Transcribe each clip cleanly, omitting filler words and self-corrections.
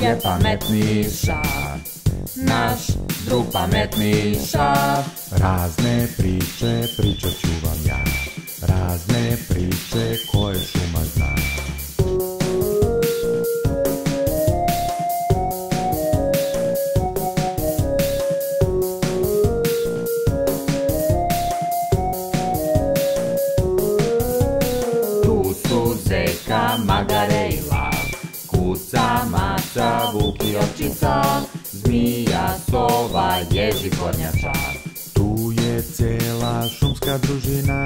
je pametniša, naš drug pametniša. Razne priče pričat ću vam ja, razne priče koje šuma zna. Tu su zeka, magare i lav, kuca, maca, vuk i ovčica, zmija, sova, ježi, kornjača. Tu je cela šumska družina.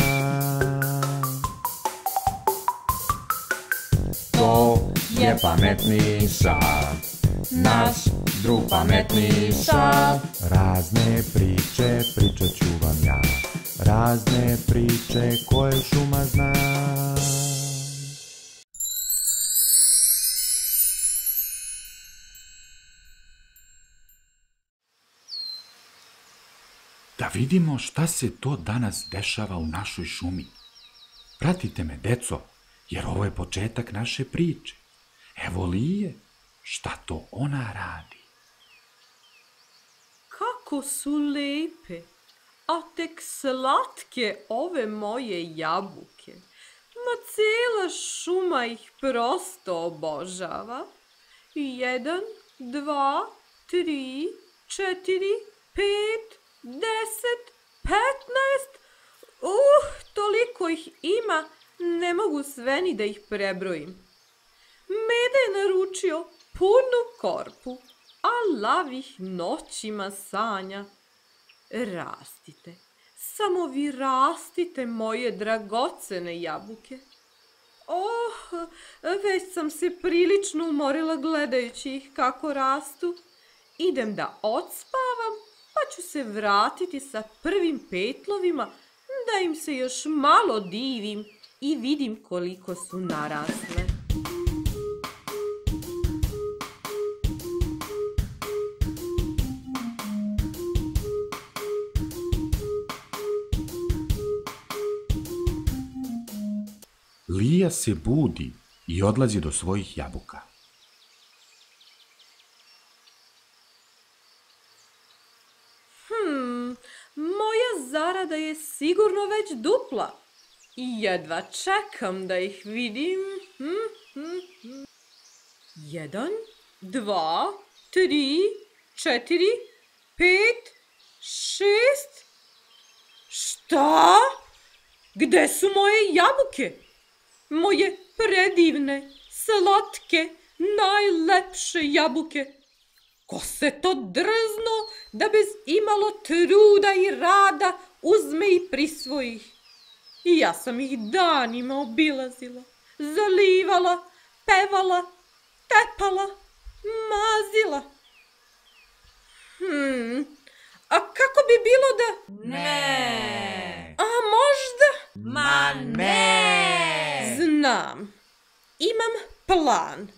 To je pametniša, naš drug pametniša. Razne priče pričat ću vam ja, razne priče koje šuma zna. Da vidimo šta se to danas dešava u našoj šumi. Pratite me, deco, jer ovo je početak naše priče. Evo Lije, šta to ona radi. Kako su lepe, a tek slatke ove moje jabuke. Ma cela šuma ih prosto obožava. 1, 2, 3, 4, 5, 10, 15. Toliko ih ima, ne mogu sve ni da ih prebrojim. Meda je naručio punu korpu, a lav ih noćima sanja. Rastite, samo vi rastite, moje dragocene jabuke. Već sam se prilično umorila gledajući ih kako rastu. Idem da odspavam, pa ću se vratiti sa prvim petlovima, da im se još malo divim i vidim koliko su narasle. Lija se budi i odlazi do svojih jabuka. Moja zarada je sigurno već dupla i jedva čekam da ih vidim. 1, 2, 3, 4, 5, 6. Šta? Gde su moje jabuke? Moje predivne, slatke, najlepše jabuke. Ko se to drzno da bez imalo truda i rada uzme i prisvoji ih? I ja sam ih danima obilazila, zalivala, pevala, tepala, mazila. A kako bi bilo da... Ne! A možda... Ma ne! Znam. Imam plan.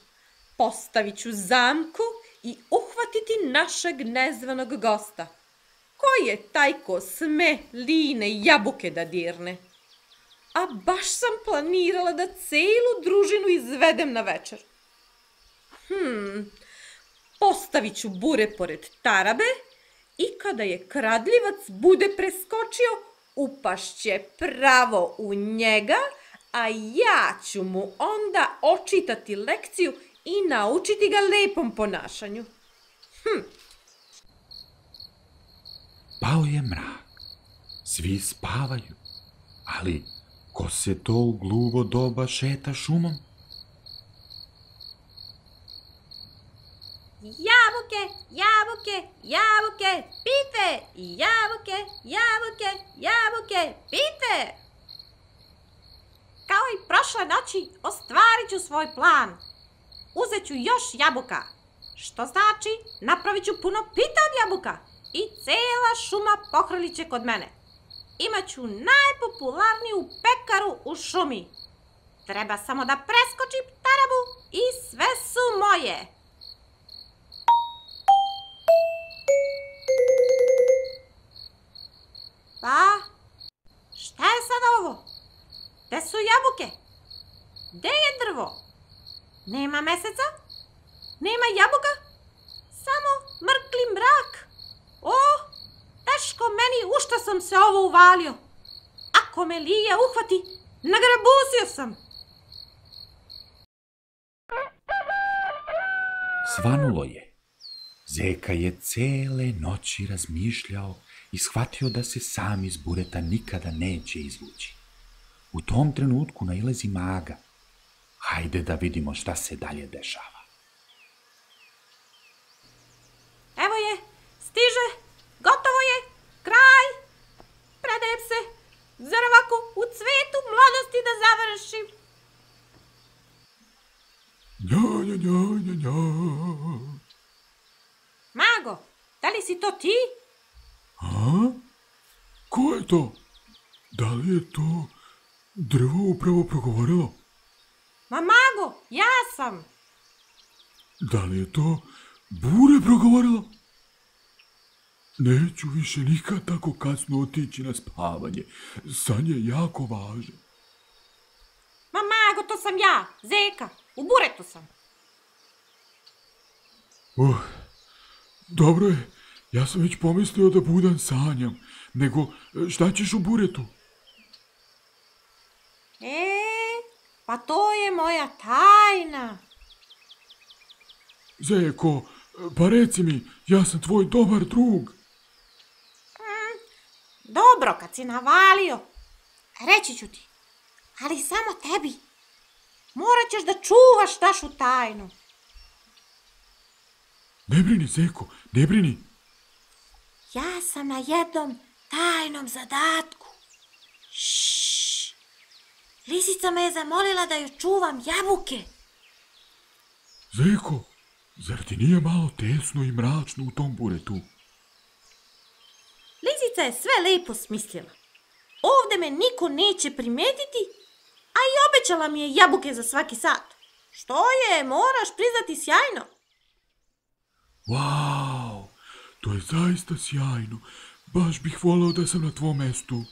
Postavit ću zamku i uhvatiti našeg nezvanog gosta. Ko je taj ko sme Lijine jabuke da dirne? A baš sam planirala da celu družinu izvedem na večer. Postavit ću bure pored tarabe i kada je kradljivac bude preskočio, upašće pravo u njega, a ja ću mu onda očitati lekciju i naučiti ga lepom ponašanju. Pao je mrak, svi spavaju, ali ko se to u gluvo doba šeta šumom? Jabuke, jabuke, jabuke, pite! Jabuke, jabuke, jabuke, pite! Kao i prošle noći, ostvarit ću svoj plan. Uzet ću još jabuka, što znači napravit ću puno pita od jabuka i cela šuma pohrlit će kod mene. Imaću najpopularniju pekaru u šumi. Treba samo da preskočim tarabu i sve su moje. Pa, šta je sad ovo? Gde su jabuke? Gde je drvo? Nema meseca? Nema jabuka, samo mrkli mrak. O, teško meni u što sam se ovo uvalio. Ako me Lija uhvati, nagrabusio sam. Svanulo je. Zeka je cele noći razmišljao i shvatio da se sam iz bureta nikada neće izvući. U tom trenutku nailazi maga. Hajde da vidimo šta se dalje dešava. Evo je, stiže, gotovo je, kraj. Predajem se, zar ovako u cvetu mladosti da završim? Nja, nja, nja, nja, nja. Mago, da li si to ti? A? Ko je to? Da li je to drvo upravo progovorilo? Ma Mago, ja sam. Da li je to bure progovorilo? Neću više nikad tako kasno otići na spavanje. San je jako važan. Ma Mago, to sam ja, Zeka, u buretu sam. Dobro je, ja sam već pomislio da budan sanjam. Nego, šta ćeš u buretu? Pa to je moja tajna. Zeko, pa reci mi, ja sam tvoj dobar drug. Dobro, kad si navalio, reći ću ti, ali samo tebi. Morat ćeš da čuvaš našu tajnu. Ne brini, Zeko, ne brini. Ja sam na jednom tajnom zadatku. Ššš. Lisica me je zamolila da joj čuvam jabuke. Zeko, zar ti nije malo tesno i mračno u tom buretu? Lisica je sve lepo smislila. Ovde me niko neće primetiti, a i obećala mi je jabuke za svaki sat. Što je, moraš priznati, sjajno. Wow, to je zaista sjajno. Baš bih voleo da sam na tvom mestu.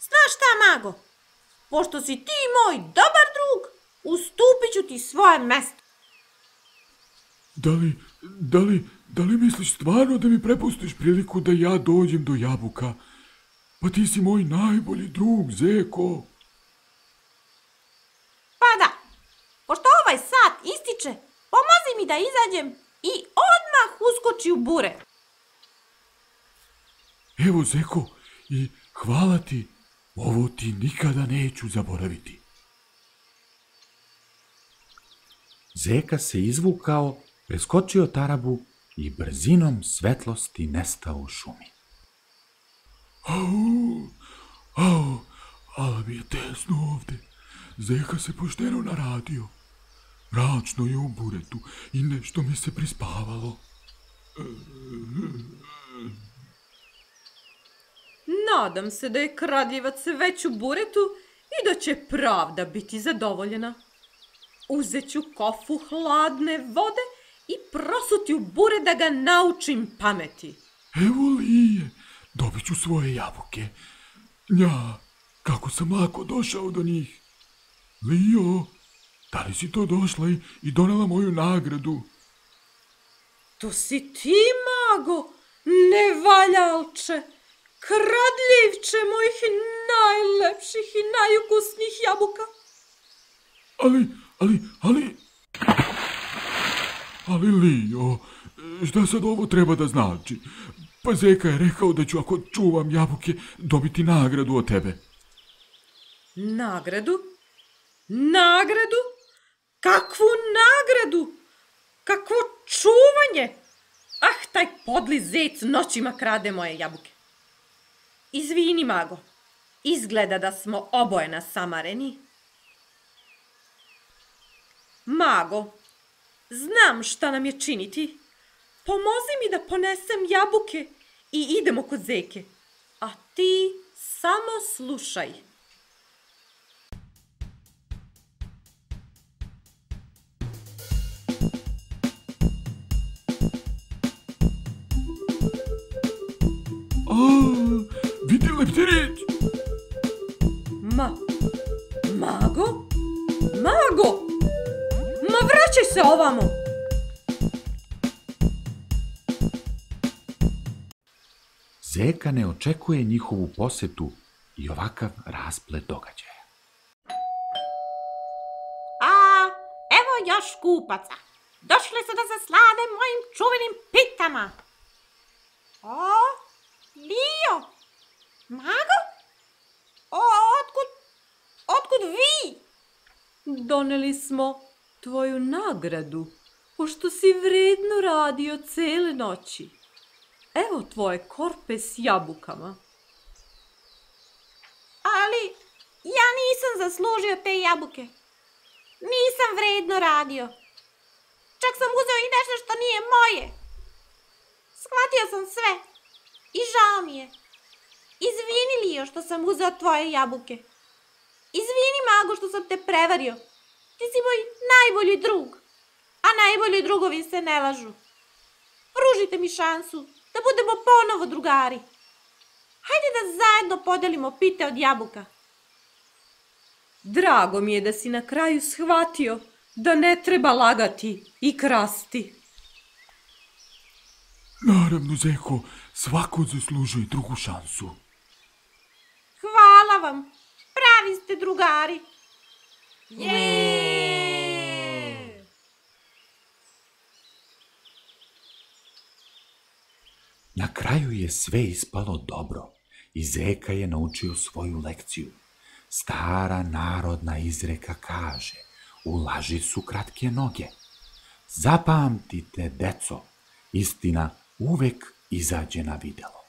Znaš šta, Mago? Pošto si ti moj dobar drug, ustupit ću ti svoje mesto. Da li misliš stvarno da mi prepustiš priliku da ja dođem do jabuka? Pa ti si moj najbolji drug, Zeko. Pa da, pošto ovaj sat ističe, pomozi mi da izađem i odmah uskoči u bure. Evo, Zeko, i hvala ti. Ovo ti nikada neću zaboraviti. Zeka se izvukao, preskočio tarabu i brzinom svetlosti nestao u šumi. Ali mi je tesno ovde. Zeka se pošteno naradio. Mračno je u buretu i nešto mi se prispavalo. Nadam se da je kradljivac već u buretu i da će pravda biti zadovoljena. Uzet ću kofu hladne vode i prosuti u bure da ga naučim pameti. Evo Lije, dobit ću svoje jabuke. Nja, kako sam lako došao do njih. Lijo, da li si to došla i donela moju nagradu? To si ti, Mago, nevaljalče, kradljivče mojih najlepših i najukusnijih jabuka. Ali Lijo, šta sad ovo treba da znači? Pa Zeka je rekao da ću ako čuvam jabuke dobiti nagradu od tebe. Nagradu? Nagradu? Kakvu nagradu? Kakvo čuvanje? Ah, taj podli zec noćima krade moje jabuke. Izvini, Mago, izgleda da smo oboje nasamareni. Mago, znam šta nam je činiti. Pomozi mi da ponesem jabuke i idemo kod Zeke. A ti samo slušaj. Vidi leptirić! Mago? Mago? Ma vrać Vraćaj se ovamo! Zeka ne očekuje njihovu posetu i ovakav rasplet događaja. Evo još kupaca. Došli su da se slade mojim čuvenim pitama. Lio! Mago? Otkud vi? Doneli smo tvoju nagradu, pošto si vredno radio cele noći. Evo tvoje korpe s jabukama. Ali ja nisam zaslužio te jabuke. Nisam vredno radio. Čak sam uzeo i nešto što nije moje. Shvatio sam sve. I žao mi je. Izvini, Lio, što sam uzeo tvoje jabuke. Izvini, Mago, što sam te prevario. Ti si moj najbolji drug. A najbolji drugovi se ne lažu. Pružite mi šansu da budemo ponovo drugari. Hajde da zajedno podelimo pite od jabuka. Drago mi je da si na kraju shvatio da ne treba lagati i krasti. Naravno, Zeko, svako zaslužuje drugu šansu. Hvala vam. Pravi ste drugari. Na kraju je sve ispalo dobro i Zeka je naučio svoju lekciju. Stara narodna izreka kaže: u laži su kratke noge. Zapamtite, deco, istina uvek izađe na videlo.